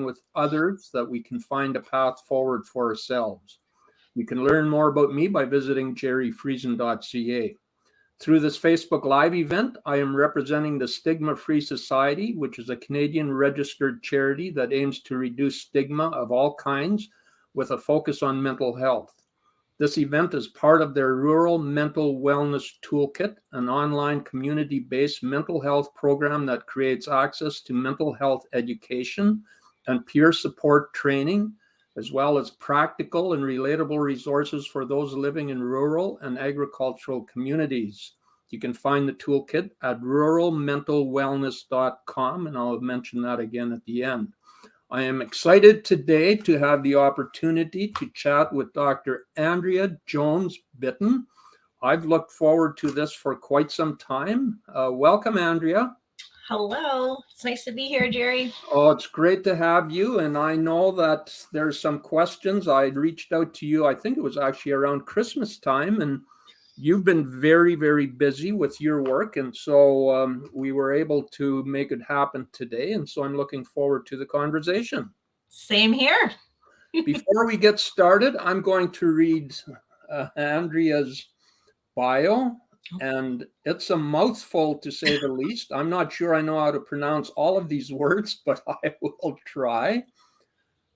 with others that we can find a path forward for ourselves. You can learn more about me by visiting gerryfriesen.ca. Through this Facebook Live event, I am representing the Stigma-Free Society, which is a Canadian registered charity that aims to reduce stigma of all kinds with a focus on mental health. This event is part of their Rural Mental Wellness Toolkit, an online community-based mental health program that creates access to mental health education and peer support training, as well as practical and relatable resources for those living in rural and agricultural communities. You can find the toolkit at ruralmentalwellness.com, and I'll mention that again at the end. I am excited today to have the opportunity to chat with Dr. Andria Jones-Bitton. I've looked forward to this for quite some time. Welcome, Andria. Hello. It's nice to be here, Gerry. Oh, it's great to have you. And I know that there's some questions. I reached out to you, I think it was actually around Christmas time, and you've been very, very busy with your work. And so we were able to make it happen today. And so I'm looking forward to the conversation. Same here. Before we get started, I'm going to read Andria's bio. And it's a mouthful, to say the least. I'm not sure I know how to pronounce all of these words, but I will try.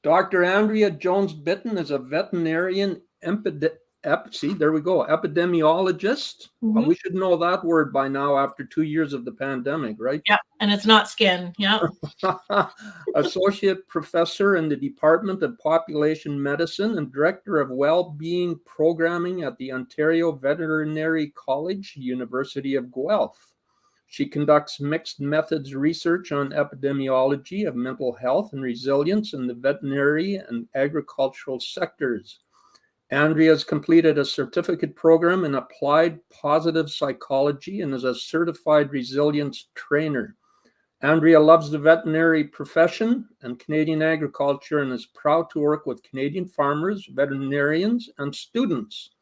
Dr. Andria Jones-Bitton is a veterinarian epidemiologist. Mm-hmm. We should know that word by now after 2 years of the pandemic, right? Yeah, and it's not skin. Yeah. Associate professor in the Department of Population Medicine and director of well-being programming at the Ontario Veterinary College, University of Guelph. She conducts mixed methods research on epidemiology of mental health and resilience in the veterinary and agricultural sectors. Andria has completed a certificate program in applied positive psychology and is a certified resilience trainer. Andria loves the veterinary profession and Canadian agriculture and is proud to work with Canadian farmers, veterinarians, and students.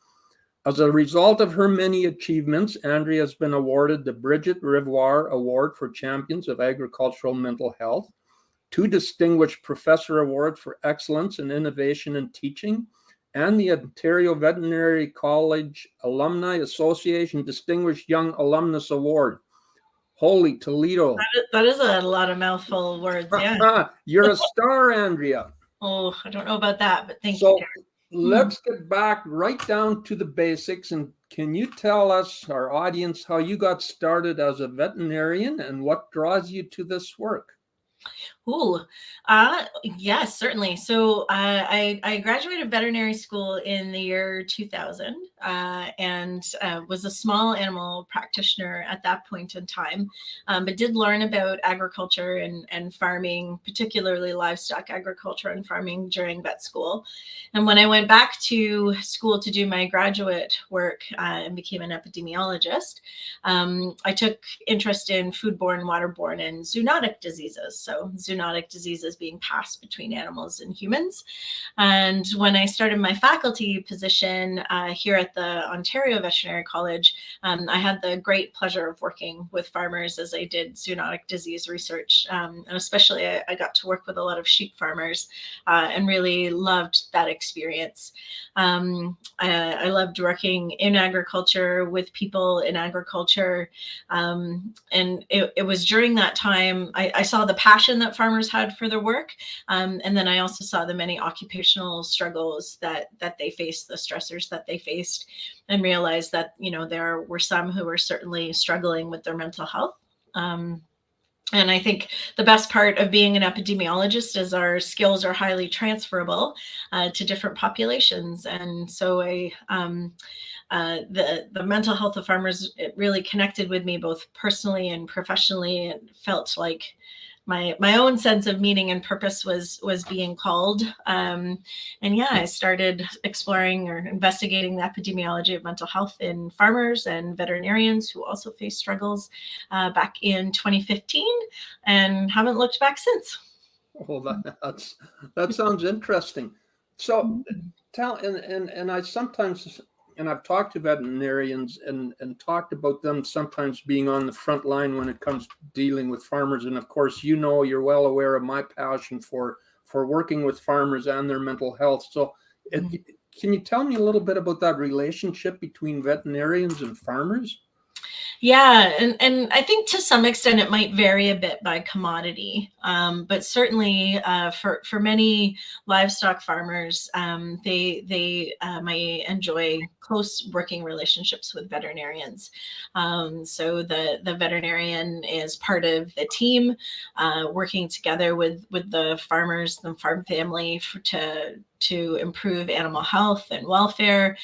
As a result of her many achievements, Andria has been awarded the Bridget Rivoire Award for Champions of Agricultural Mental Health, 2 Distinguished Professor Awards for Excellence in Innovation and Teaching, and the Ontario Veterinary College Alumni Association Distinguished Young Alumnus Award. Holy Toledo. That is a lot of mouthful words, yeah. You're a star, Andria. Oh, I don't know about that, but thank you, Gerry. Let's get back right down to the basics. And can you tell us, our audience, how you got started as a veterinarian and what draws you to this work? Yes, certainly. So I graduated veterinary school in the year 2000 and was a small animal practitioner at that point in time, but did learn about agriculture and farming, particularly livestock agriculture and farming during vet school. And when I went back to school to do my graduate work and became an epidemiologist, I took interest in foodborne, waterborne, and zoonotic diseases. So zoonotic diseases being passed between animals and humans. And when I started my faculty position here at the Ontario Veterinary College, I had the great pleasure of working with farmers as I did zoonotic disease research. And especially I got to work with a lot of sheep farmers and really loved that experience. I loved working in agriculture with people in agriculture. And it was during that time I saw the passion that farmers had for their work. And then I also saw the many occupational struggles that they faced, the stressors that they faced, and realized that, there were some who were certainly struggling with their mental health. And I think the best part of being an epidemiologist is our skills are highly transferable to different populations. And so the mental health of farmers, it really connected with me both personally and professionally. It felt like my own sense of meaning and purpose was being called. And yeah, I started exploring or investigating the epidemiology of mental health in farmers and veterinarians who also face struggles back in 2015 and haven't looked back since. Well, that sounds interesting. So tell, and I sometimes, and I've talked to veterinarians and talked about them sometimes being on the front line when it comes to dealing with farmers. And of course, you're well aware of my passion for for working with farmers and their mental health. So can you tell me a little bit about that relationship between veterinarians and farmers? Yeah, and I think to some extent it might vary a bit by commodity, but certainly for many livestock farmers, they might enjoy close working relationships with veterinarians. So the veterinarian is part of the team, working together with the farmers, the farm family, to improve animal health and welfare,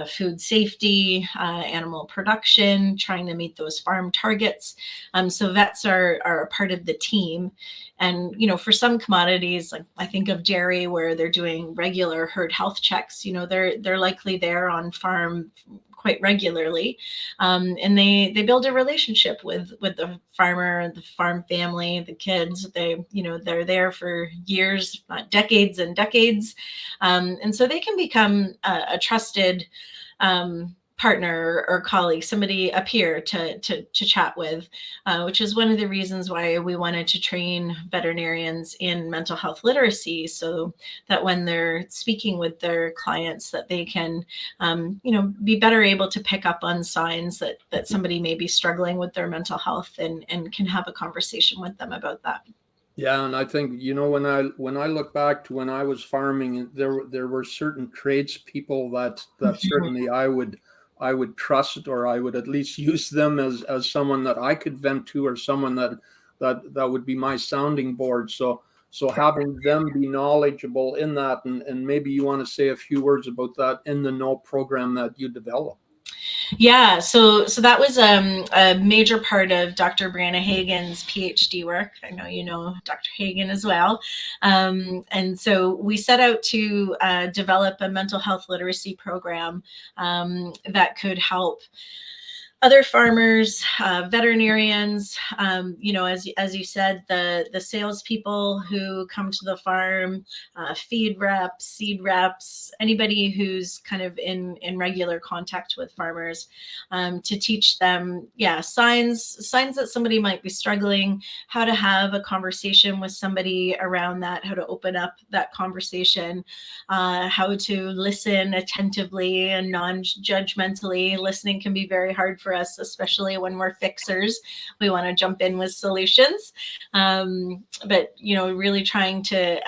food safety, animal production, trying to meet those farm targets. So vets are a part of the team. And, for some commodities, like I think of dairy, where they're doing regular herd health checks, they're likely there on farm quite regularly, and they build a relationship with the farmer, the farm family, the kids. They're there for years, not decades and decades, and so they can become a trusted partner or colleague, somebody, a peer to chat with, which is one of the reasons why we wanted to train veterinarians in mental health literacy, so that when they're speaking with their clients, that they can, be better able to pick up on signs that somebody may be struggling with their mental health, and can have a conversation with them about that. Yeah, and I think, when I look back to when I was farming, there were certain tradespeople that certainly I would trust, or I would at least use them as someone that I could vent to, or someone that would be my sounding board. So having them be knowledgeable in that, and maybe you want to say a few words about that In the Know program that you developed. Yeah, so that was a major part of Dr. Brianna Hagan's PhD work. I know you know Dr. Hagan as well. And so we set out to develop a mental health literacy program that could help other farmers, veterinarians, as you said, the salespeople who come to the farm, feed reps, seed reps, anybody who's kind of in regular contact with farmers, to teach them, signs that somebody might be struggling, how to have a conversation with somebody around that, how to open up that conversation, how to listen attentively and non-judgmentally. Listening can be very hard for us, especially when we're fixers. We want to jump in with solutions, but really trying to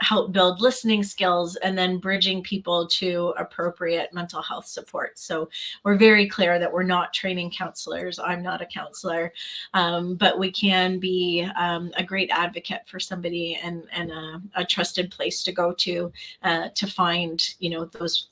help build listening skills, and then bridging people to appropriate mental health support. So we're very clear that we're not training counselors. I'm not a counselor, but we can be a great advocate for somebody, and a trusted place to go to find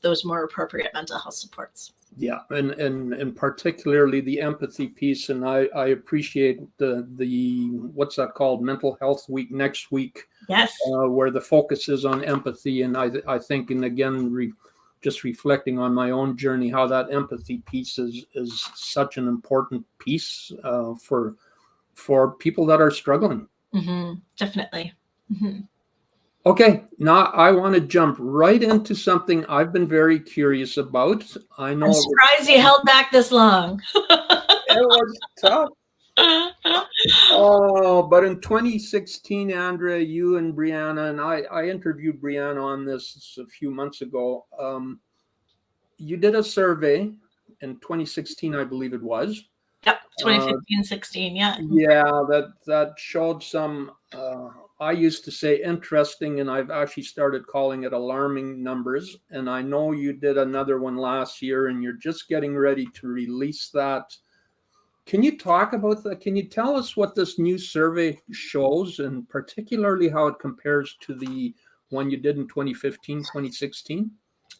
those more appropriate mental health supports. Yeah, and particularly the empathy piece, and I appreciate the what's that called, Mental Health Week next week. Yes, where the focus is on empathy, and I think, and again, just reflecting on my own journey, how that empathy piece is such an important piece for people that are struggling. Definitely. Okay, now I want to jump right into something I've been very curious about. I'm surprised you held back this long. It was tough. Oh, but in 2016, Andrea, you and Brianna, and I interviewed Brianna on this a few months ago. You did a survey in 2016, I believe it was. Yep, 2015-16, yeah. Yeah, that showed some, I used to say interesting, and I've actually started calling it alarming numbers. And I know you did another one last year, and you're just getting ready to release that. Can you talk about that? Can you tell us what this new survey shows, and particularly how it compares to the one you did in 2015, 2016?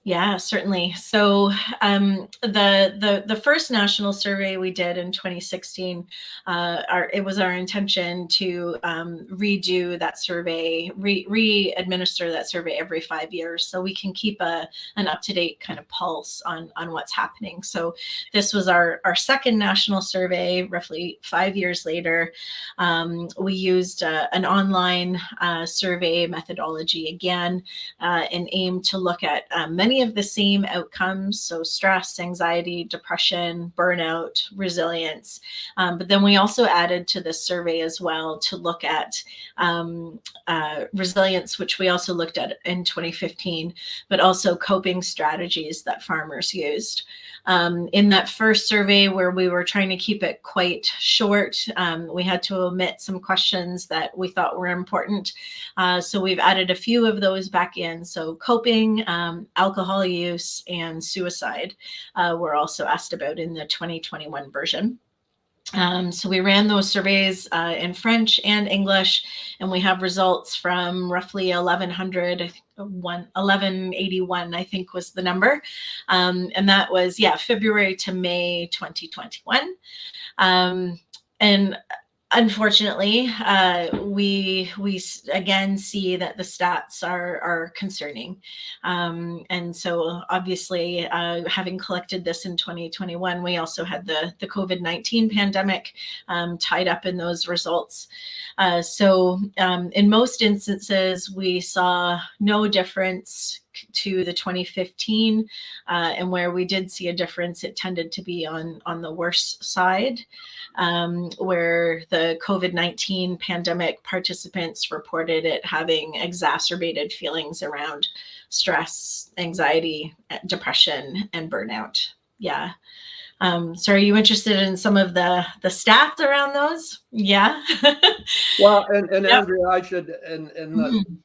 Yeah, certainly. So the first national survey we did in 2016, it was our intention to redo that survey, re-administer that survey every 5 years, so we can keep an up-to-date kind of pulse on what's happening. So this was our second national survey, roughly 5 years later. We used an online survey methodology again, and aimed to look at many many of the same outcomes, so stress, anxiety, depression, burnout, resilience. But then we also added to this survey as well to look at resilience, which we also looked at in 2015, but also coping strategies that farmers used. In that first survey, where we were trying to keep it quite short, we had to omit some questions that we thought were important. So we've added a few of those back in. So coping, alcohol use, and suicide were also asked about in the 2021 version. So we ran those surveys in French and English, and we have results from roughly 1181, I think was the number. And that was, February to May 2021. And unfortunately, we again see that the stats are concerning. And so obviously, having collected this in 2021, we also had the COVID-19 pandemic tied up in those results. So in most instances, we saw no difference to the 2015, and where we did see a difference, it tended to be on the worse side, where the COVID-19 pandemic participants reported it having exacerbated feelings around stress, anxiety, depression, and burnout. Yeah. So are you interested in some of the stats around those? Yeah. Well, and Yep. Andrea, I should, and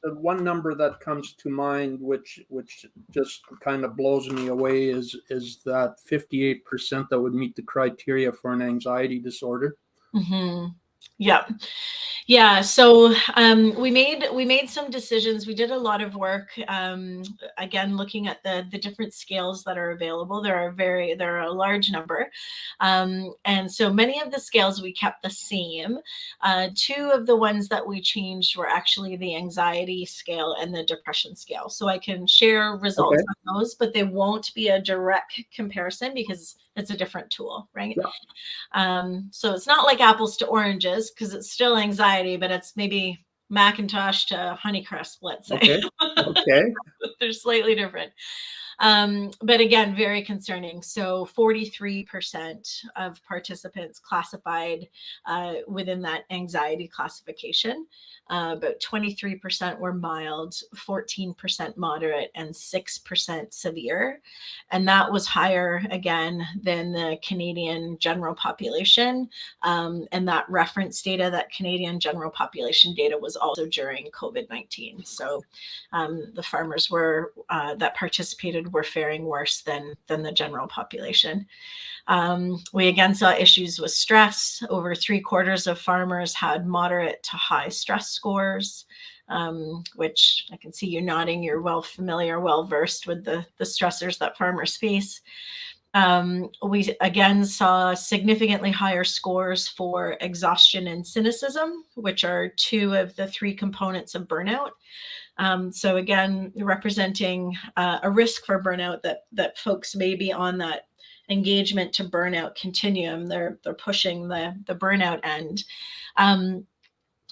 the one number that comes to mind, which just kind of blows me away, is that 58% that would meet the criteria for an anxiety disorder. Mm-hmm. Yep. Yeah. So we made some decisions. We did a lot of work. Again, looking at the different scales that are available. There are a large number, and so many of the scales we kept the same. Two of the ones that we changed were actually the anxiety scale and the depression scale. So I can share results on those, but they won't be a direct comparison because it's a different tool, right? Yeah. So it's not like apples to oranges, because it's still anxiety, but it's maybe Macintosh to Honeycrisp, let's say. Okay. They're slightly different. But again, very concerning. So 43% of participants classified within that anxiety classification. About 23% were mild, 14% moderate, and 6% severe. And that was higher, again, than the Canadian general population. And that reference data, that Canadian general population data, was also during COVID-19. So the farmers that participated were faring worse than the general population. We again saw issues with stress. Over 3/4 of farmers had moderate to high stress scores, which I can see you nodding. You're well versed with the stressors that farmers face. We again saw significantly higher scores for exhaustion and cynicism, which are two of the three components of burnout. So again, representing a risk for burnout, that folks may be on that engagement to burnout continuum. They're pushing the burnout end.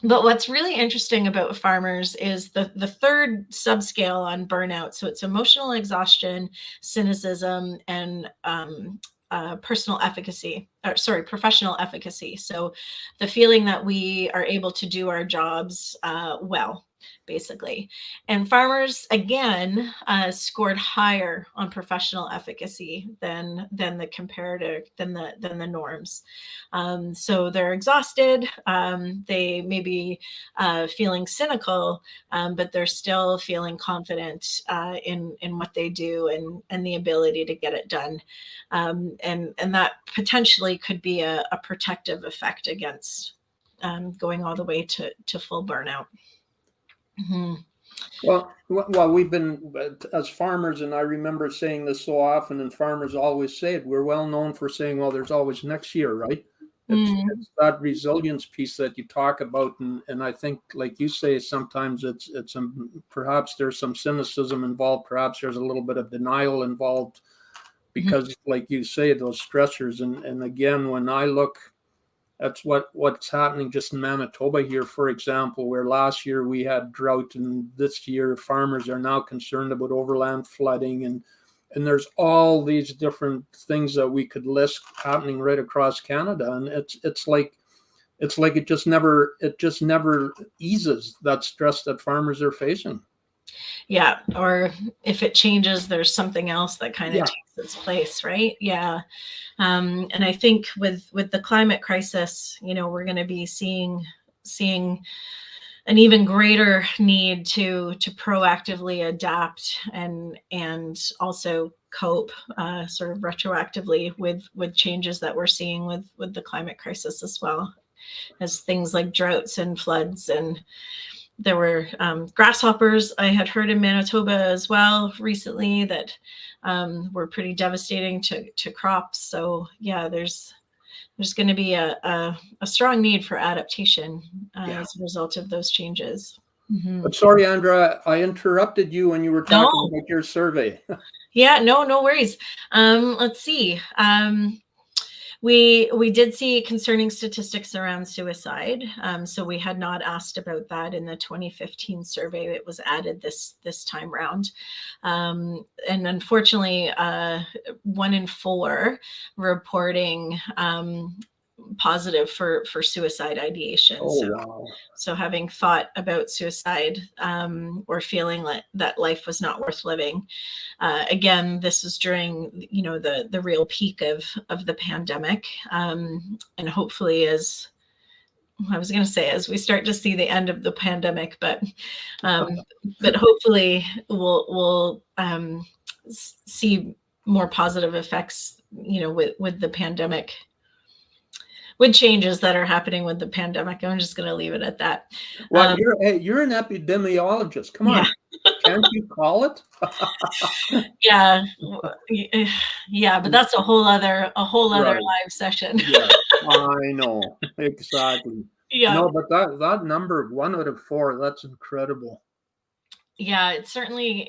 But what's really interesting about farmers is the third subscale on burnout. So it's emotional exhaustion, cynicism, and professional efficacy. So the feeling that we are able to do our jobs well, basically. And farmers, again, scored higher on professional efficacy than the comparative, than the norms. So they're exhausted. They may be feeling cynical, but they're still feeling confident in what they do and the ability to get it done. And that potentially could be a protective effect against going all the way to full burnout. Mm-hmm. Well, we've been, as farmers, and I remember saying this so often, and farmers always say it, we're well known for saying, well, there's always next year, right? It's that resilience piece that you talk about. And I think, like you say, sometimes it's perhaps there's some cynicism involved. Perhaps there's a little bit of denial involved because, like you say, those stressors. And again, when I look That's what's happening just in Manitoba here, for example, where last year we had drought, and this year farmers are now concerned about overland flooding, and there's all these different things that we could list happening right across Canada, and it's like it just never eases that stress that farmers are facing. Yeah, or if it changes, there's something else that kind of takes its place, right? Yeah. And I think with the climate crisis, we're going to be seeing an even greater need to proactively adapt and also cope sort of retroactively with changes that we're seeing with the climate crisis, as well as things like droughts and floods. And there were grasshoppers I had heard in Manitoba as well recently that were pretty devastating to crops. So yeah, there's going to be a strong need for adaptation as a result of those changes. Mm-hmm. But sorry, Andrea, I interrupted you when you were talking about your survey. Yeah, no worries. Let's see. We did see concerning statistics around suicide. So we had not asked about that in the 2015 survey. It was added this time round. And unfortunately, 1 in 4 reporting positive for suicide ideation. Oh, so, wow. So having thought about suicide or feeling that life was not worth living. Again, this is during the real peak of the pandemic, and hopefully as we start to see the end of the pandemic, but hopefully we'll see more positive effects, with the pandemic, with changes that are happening with the pandemic. I'm just going to leave it at that. Well, you're an epidemiologist. Come on. Can't you call it? Yeah, but that's a whole other live session. Yeah, I know, exactly. Yeah. No, but that number of 1 out of 4, that's incredible. Yeah, it's certainly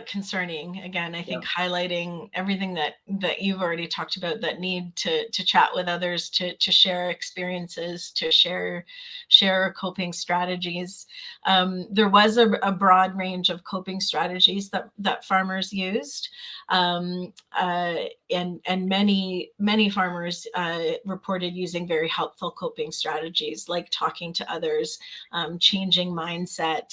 concerning. Again, I think highlighting everything that you've already talked about, that need to chat with others, to share experiences, to share coping strategies. There was a broad range of coping strategies that farmers used, and many farmers reported using very helpful coping strategies, like talking to others, changing mindset,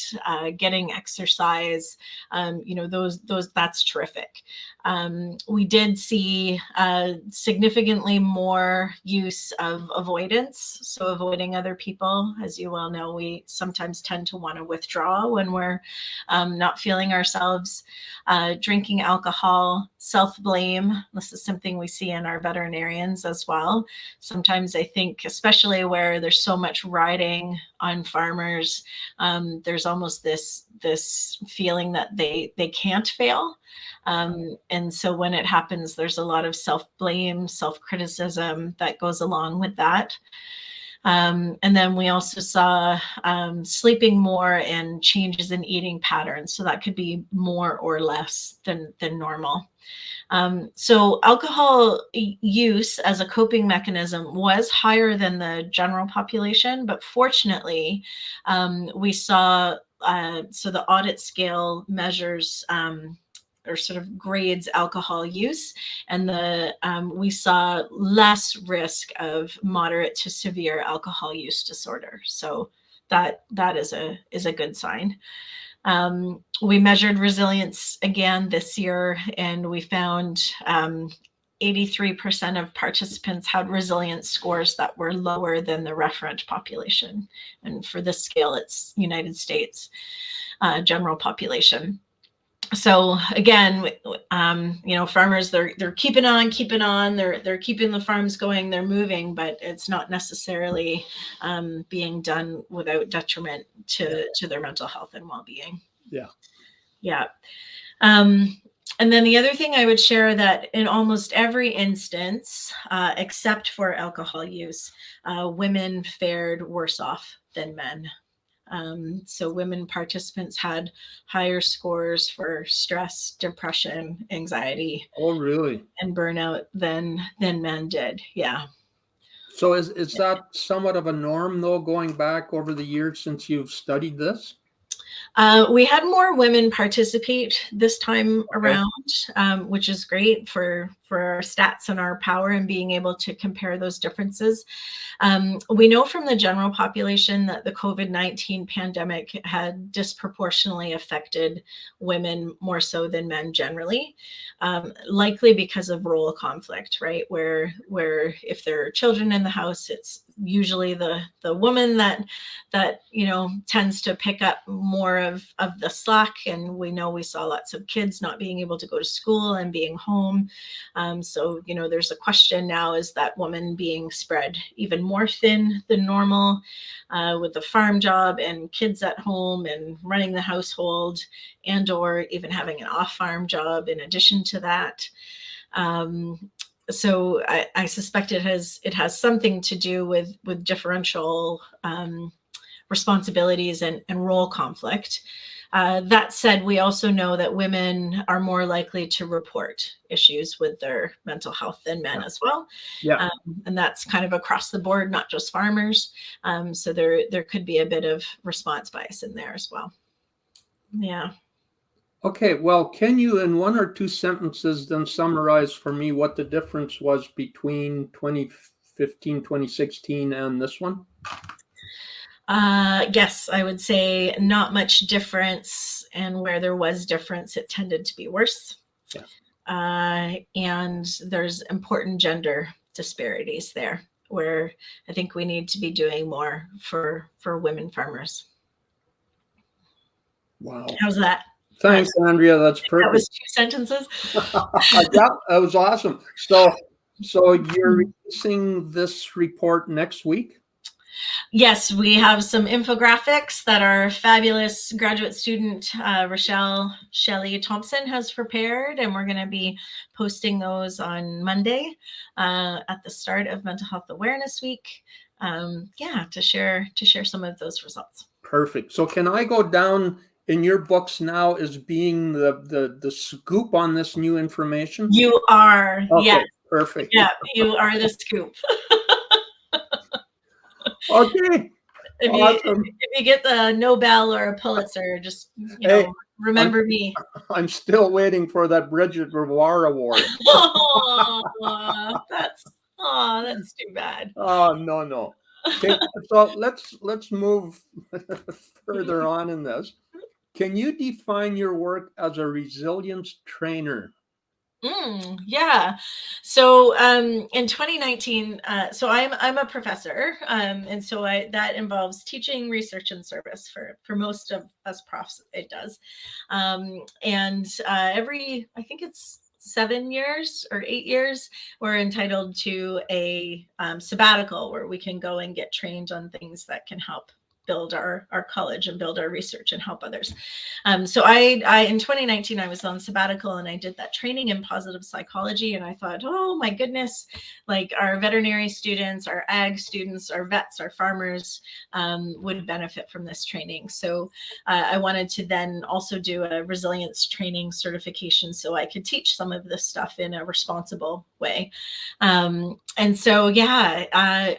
getting exercise. Those that's terrific. We did see significantly more use of avoidance, so avoiding other people. As you well know, we sometimes tend to want to withdraw when we're not feeling ourselves. Drinking alcohol, self-blame. This is something we see in our veterinarians as well. Sometimes I think, especially where there's so much riding on farmers, there's almost this feeling that they can't fail. And so when it happens, there's a lot of self-blame, self-criticism that goes along with that. And then we also saw sleeping more and changes in eating patterns. So that could be more or less than normal. So alcohol use as a coping mechanism was higher than the general population, but fortunately, we saw, so the audit scale measures or sort of grades alcohol use, and we saw less risk of moderate to severe alcohol use disorder. So that is a good sign. We measured resilience again this year, and we found 83% of participants had resilience scores that were lower than the referent population. And for this scale, it's United States general population. So again, farmers, they're keeping on, they're keeping the farms going, they're moving, but it's not necessarily being done without detriment to their mental health and well-being. Yeah. And then the other thing I would share, that in almost every instance, except for alcohol use, women fared worse off than men. So women participants had higher scores for stress, depression, anxiety. Oh, really? And burnout than men did. Yeah. So is that somewhat of a norm, though, going back over the years since you've studied this? We had more women participate this time Okay. around, which is great for our stats and our power and being able to compare those differences. We know from the general population that the COVID-19 pandemic had disproportionately affected women more so than men generally, likely because of role conflict, right? Where if there are children in the house, it's usually the woman that tends to pick up more of the slack. And we know we saw lots of kids not being able to go to school and being home. So there's a question now, is that woman being spread even more thin than normal, with the farm job and kids at home and running the household, and or even having an off-farm job in addition to that. So I suspect it has something to do with differential responsibilities and role conflict. That said, we also know that women are more likely to report issues with their mental health than men as well. Yeah. And that's kind of across the board, not just farmers. So there could be a bit of response bias in there as well. Yeah. Okay, well, can you in one or two sentences then summarize for me what the difference was between 2015, 2016 and this one? Yes, I would say not much difference, and where there was difference, it tended to be worse. Yeah. And there's important gender disparities there, where I think we need to be doing more for women farmers. Wow. How's that? Thanks, Andria. That's perfect. That was 2 sentences. Yeah, that was awesome. So you're releasing this report next week? Yes, we have some infographics that our fabulous graduate student, Rochelle Shelley Thompson, has prepared, and we're going to be posting those on Monday at the start of Mental Health Awareness Week. To share some of those results. Perfect. So can I go down in your books now as being the scoop on this new information? You are. Okay, yes. perfect. Yeah, you are the scoop. Okay. If you get the Nobel or a Pulitzer, just remember me. I'm still waiting for that Bridget Revere Award. That's too bad. Oh, no. Okay, so let's move further on in this. Can you define your work as a resilience trainer? Yeah. So in 2019, so I'm a professor, and so that involves teaching, research, and service for most of us profs. It does, and every, I think it's 7 years or 8 years, we're entitled to a sabbatical where we can go and get trained on things that can help build our college and build our research and help others. So I in 2019, I was on sabbatical and I did that training in positive psychology. And I thought, oh my goodness, like our veterinary students, our ag students, our vets, our farmers would benefit from this training. So I wanted to then also do a resilience training certification so I could teach some of this stuff in a responsible way. And so,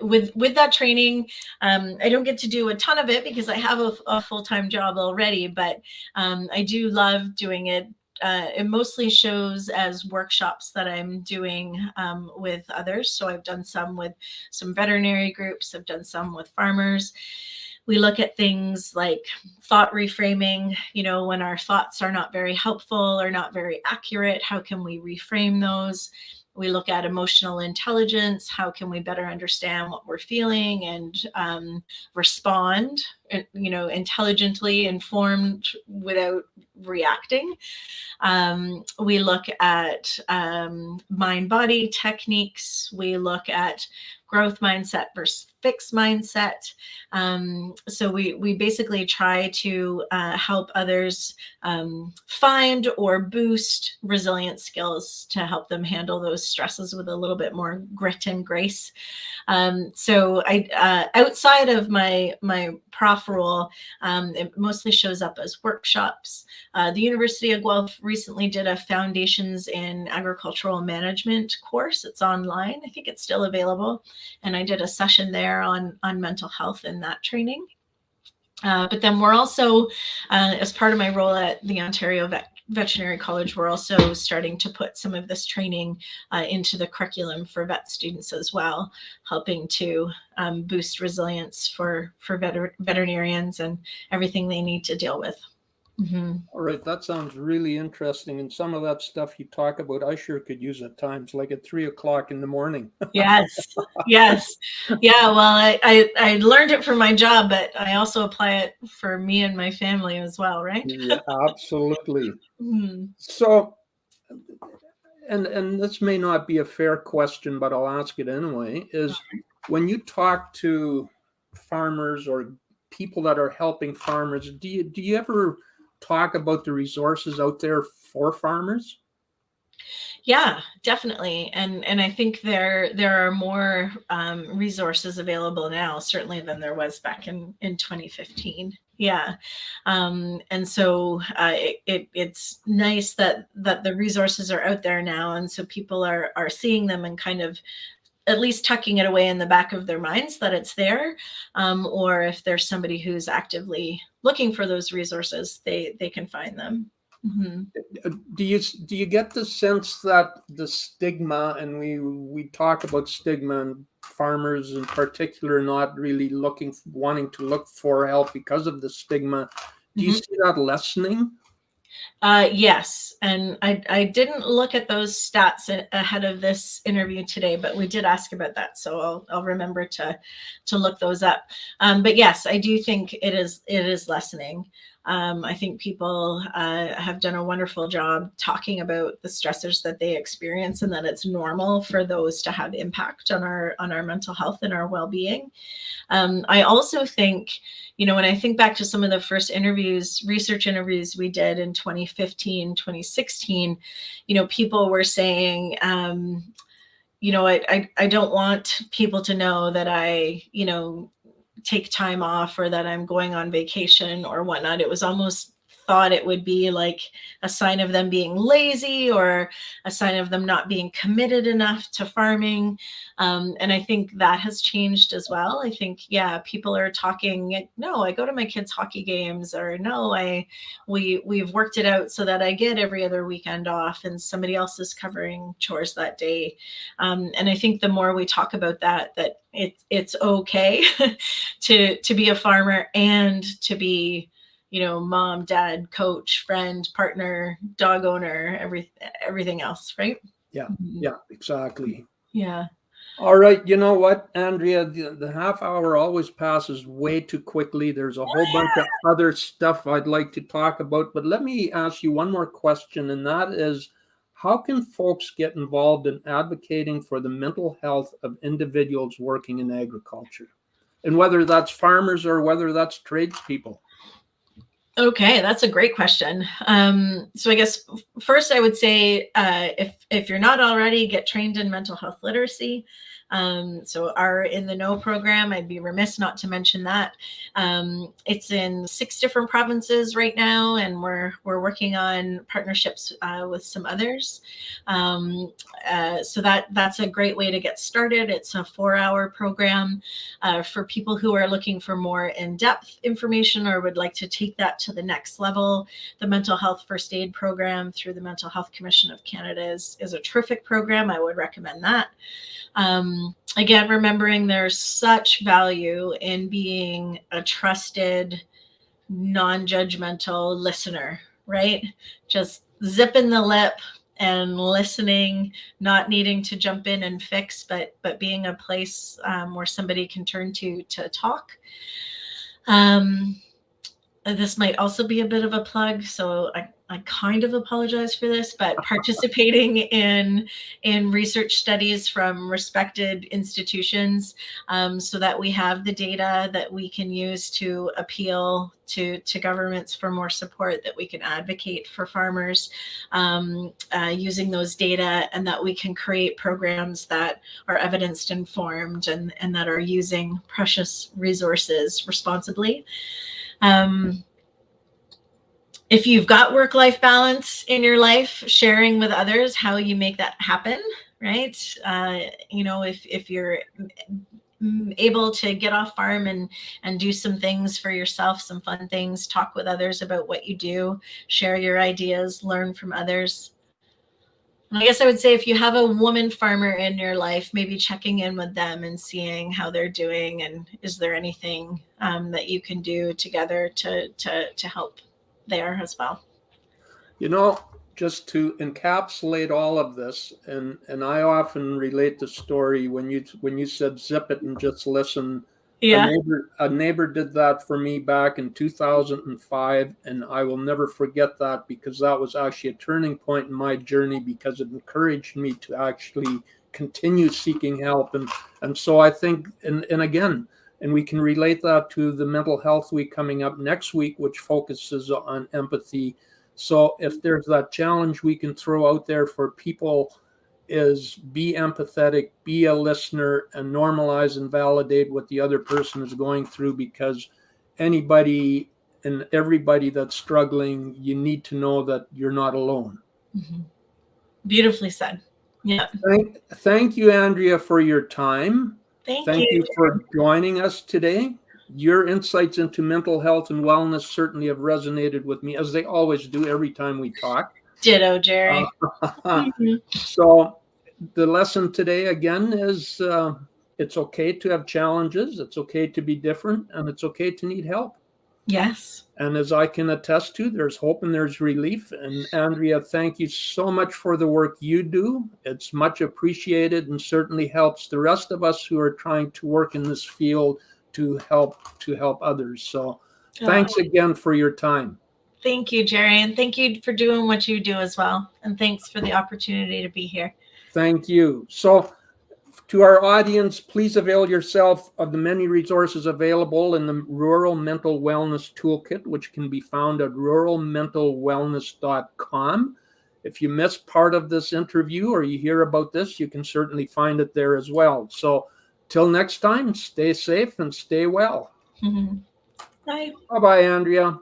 with that training, I don't get to do a ton of it because I have a full-time job already, but I do love doing it. It mostly shows as workshops that I'm doing with others. So I've done some with some veterinary groups. I've done some with farmers. We look at things like thought reframing, when our thoughts are not very helpful or not very accurate, how can we reframe those? We look at emotional intelligence. How can we better understand what we're feeling and respond, intelligently, informed without reacting? We look at mind-body techniques. We look at growth mindset versus fixed mindset. So we basically try to help others find or boost resilient skills to help them handle those stresses with a little bit more grit and grace. So I outside of my prof role, it mostly shows up as workshops. The University of Guelph recently did a Foundations in Agricultural Management course. It's online. I think it's still available. And I did a session there on mental health in that training. But then we're also, as part of my role at the Ontario Veterinary College, we're also starting to put some of this training into the curriculum for vet students as well, helping to boost resilience for veterinarians and everything they need to deal with. Mm-hmm. All right, that sounds really interesting. And some of that stuff you talk about, I sure could use at times, like at 3 o'clock in the morning. Yes, yes. Yeah, well, I learned it for my job, but I also apply it for me and my family as well, right? Yeah, absolutely. Mm-hmm. So, and this may not be a fair question, but I'll ask it anyway, is when you talk to farmers or people that are helping farmers, do you ever talk about the resources out there for farmers? Yeah, definitely. And I think there are more resources available now, certainly than there was back in 2015. Yeah. And so it's nice that the resources are out there now. And so people are seeing them and kind of at least tucking it away in the back of their minds that it's there. Or if there's somebody who's actively looking for those resources, they can find them. Mm-hmm. Do you get the sense that the stigma, and we talk about stigma and farmers in particular not really wanting to look for help because of the stigma, do you see that lessening? Yes, and I didn't look at those stats ahead of this interview today, but we did ask about that, so I'll remember to look those up. But yes, I do think it is lessening. I think people have done a wonderful job talking about the stressors that they experience and that it's normal for those to have impact on our mental health and our well-being. I also think, when I think back to some of the first research interviews we did in 2015, 2016, people were saying, I don't want people to know that I, take time off or that I'm going on vacation or whatnot. It was almost thought it would be like a sign of them being lazy or a sign of them not being committed enough to farming. And I think that has changed as well. I think, people are talking, no, I go to my kids' hockey games, or no, we've worked it out so that I get every other weekend off and somebody else is covering chores that day. And I think the more we talk about that it's okay to be a farmer and to be, mom, dad, coach, friend, partner, dog owner, everything else, right? Yeah, exactly. Yeah. All right, you know what, Andrea, the half hour always passes way too quickly. There's a whole bunch of other stuff I'd like to talk about, but let me ask you one more question, and that is, how can folks get involved in advocating for the mental health of individuals working in agriculture? And whether that's farmers or whether that's tradespeople. Okay, that's a great question. So I guess first I would say if you're not already, get trained in mental health literacy. So our In the Know program, I'd be remiss not to mention that. It's in 6 different provinces right now, and we're working on partnerships with some others. So that's a great way to get started. It's a 4-hour program for people who are looking for more in-depth information or would like to take that to the next level. The Mental Health First Aid program through the Mental Health Commission of Canada is a terrific program. I would recommend that. Again, remembering there's such value in being a trusted, non-judgmental listener, right? Just zipping the lip and listening, not needing to jump in and fix, but being a place where somebody can turn to talk. This might also be a bit of a plug, so I kind of apologize for this, but participating in research studies from respected institutions, so that we have the data that we can use to appeal to governments for more support, that we can advocate for farmers using those data, and that we can create programs that are evidence informed and that are using precious resources responsibly. If you've got work-life balance in your life, sharing with others how you make that happen, right? If you're able to get off farm and do some things for yourself, some fun things, talk with others about what you do, share your ideas, learn from others. And I guess I would say, if you have a woman farmer in your life, maybe checking in with them and seeing how they're doing, and is there anything that you can do together to help there as well. Just to encapsulate all of this, and I often relate the story when you said zip it and just listen. Yeah. A neighbor did that for me back in 2005, and I will never forget that, because that was actually a turning point in my journey, because it encouraged me to actually continue seeking help. And so I think, and again, and we can relate that to the Mental Health Week coming up next week, which focuses on empathy. So if there's that challenge we can throw out there for people, is be empathetic, be a listener, and normalize and validate what the other person is going through, because anybody and everybody that's struggling, you need to know that you're not alone. Mm-hmm. Beautifully said. Yeah. Thank you, Andria, for your time. Thank you for joining us today. Your insights into mental health and wellness certainly have resonated with me, as they always do every time we talk. Ditto, Gerry. So the lesson today, again, is it's okay to have challenges. It's okay to be different, and it's okay to need help. Yes. And as I can attest to, there's hope and there's relief. And Andria, thank you so much for the work you do. It's much appreciated, and certainly helps the rest of us who are trying to work in this field to help others. So thanks again for your time. Thank you, Gerry, and thank you for doing what you do as well. And thanks for the opportunity to be here. Thank you. So to our audience, please avail yourself of the many resources available in the Rural Mental Wellness Toolkit, which can be found at ruralmentalwellness.com. If you missed part of this interview, or you hear about this, you can certainly find it there as well. So till next time, stay safe and stay well. Bye. Bye-bye, Andria.